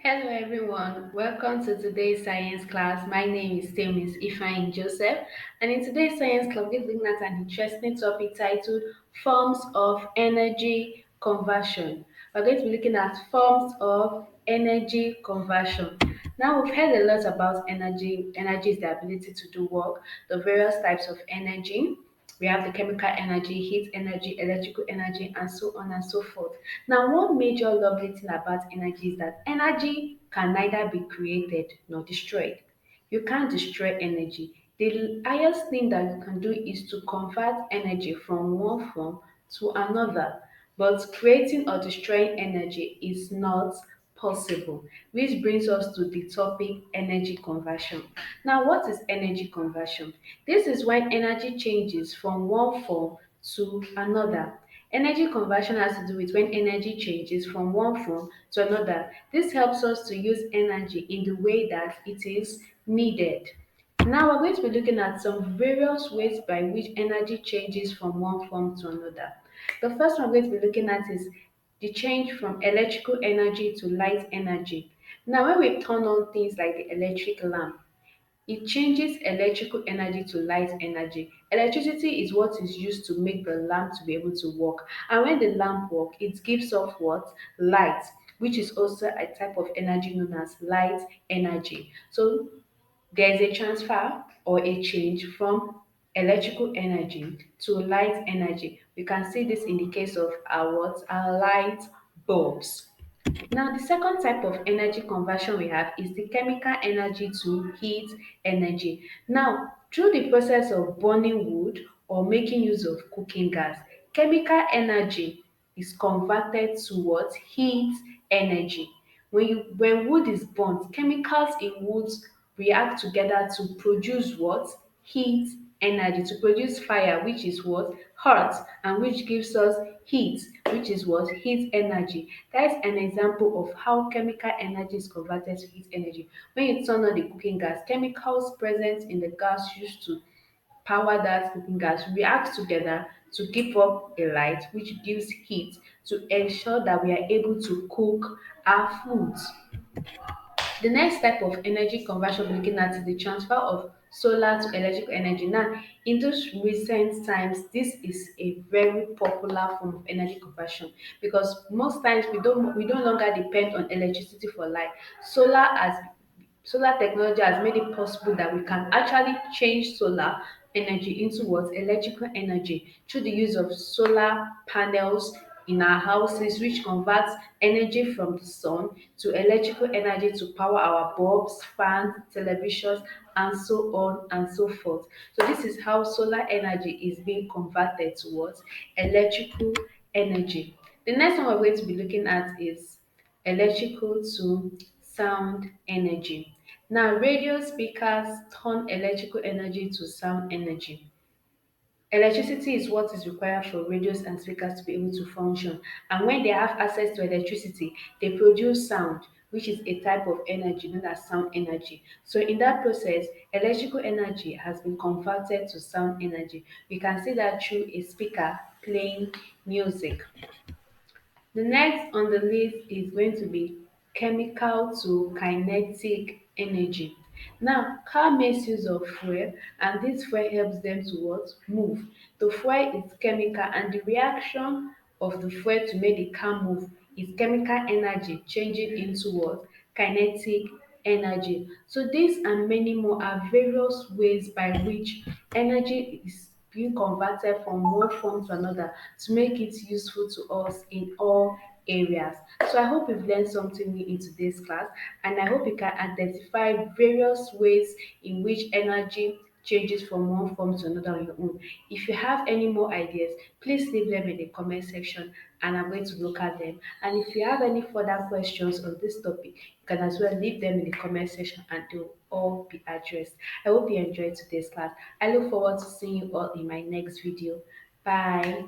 Hello everyone, welcome to today's science class. My name is Miss Ifeanyi Joseph, and in today's science class, we're looking at an interesting topic titled Forms of Energy Conversion. We're going to be looking at forms of energy conversion. Now, we've heard a lot about energy. Energy is the ability to do work, the various types of energy. We have the chemical energy, heat energy, electrical energy, and so on and so forth. Now, one major lovely thing about energy is that energy can neither be created nor destroyed. You can't destroy energy. The highest thing that you can do is to convert energy from one form to another. But creating or destroying energy is not possible, which brings us to the topic energy conversion. Now, what is energy conversion? This is when energy changes from one form to another. Energy conversion has to do with when energy changes from one form to another. This helps us to use energy in the way that it is needed. Now we're going to be looking at some various ways by which energy changes from one form to another. The first one we're going to be looking at is the change from electrical energy to light energy. Now when we turn on things like the electric lamp, it changes electrical energy to light energy. Electricity is what is used to make the lamp to be able to work. And when the lamp works, it gives off what? Light, which is also a type of energy known as light energy. So there is a transfer or a change from electrical energy to light energy. We can see this in the case of our what? Our light bulbs. Now, the second type of energy conversion we have is the chemical energy to heat energy. Now, through the process of burning wood or making use of cooking gas, chemical energy is converted to what? Heat energy. When wood is burnt, chemicals in wood react together to produce what? Heat energy, to produce fire, which is what? Hot, and which gives us heat, which is what? Heat energy. That is an example of how chemical energy is converted to heat energy. When you turn on the cooking gas, chemicals present in the gas used to power that cooking gas react together to give up a light which gives heat to ensure that we are able to cook our foods. The next type of energy conversion we're looking at is the transfer of solar to electrical energy. Now, in those recent times, this is a very popular form of energy conversion because most times we no longer depend on electricity for light. Solar technology has made it possible that we can actually change solar energy into what? Electrical energy through the use of solar panels in our houses, which converts energy from the sun to electrical energy to power our bulbs, fans, televisions, and so on and so forth. So this is how solar energy is being converted towards electrical energy. The next one we're going to be looking at is electrical to sound energy. Now, radio speakers turn electrical energy to sound energy. Electricity is what is required for radios and speakers to be able to function. And when they have access to electricity, they produce sound, which is a type of energy known as sound energy. So, in that process, electrical energy has been converted to sound energy. We can see that through a speaker playing music. The next on the list is going to be chemical to kinetic energy. Now, car makes use of fuel, and this fuel helps them to what? Move. The fuel is chemical, and the reaction of the fuel to make the car move is chemical energy changing into what? Kinetic energy. So these and many more are various ways by which energy is being converted from one form to another to make it useful to us in all areas. So I hope you've learned something new in today's class, and I hope you can identify various ways in which energy changes from one form to another on your own. If you have any more ideas, please leave them in the comment section and I'm going to look at them. And if you have any further questions on this topic, you can as well leave them in the comment section and they'll all be addressed. I hope you enjoyed today's class. I look forward to seeing you all in my next video. Bye.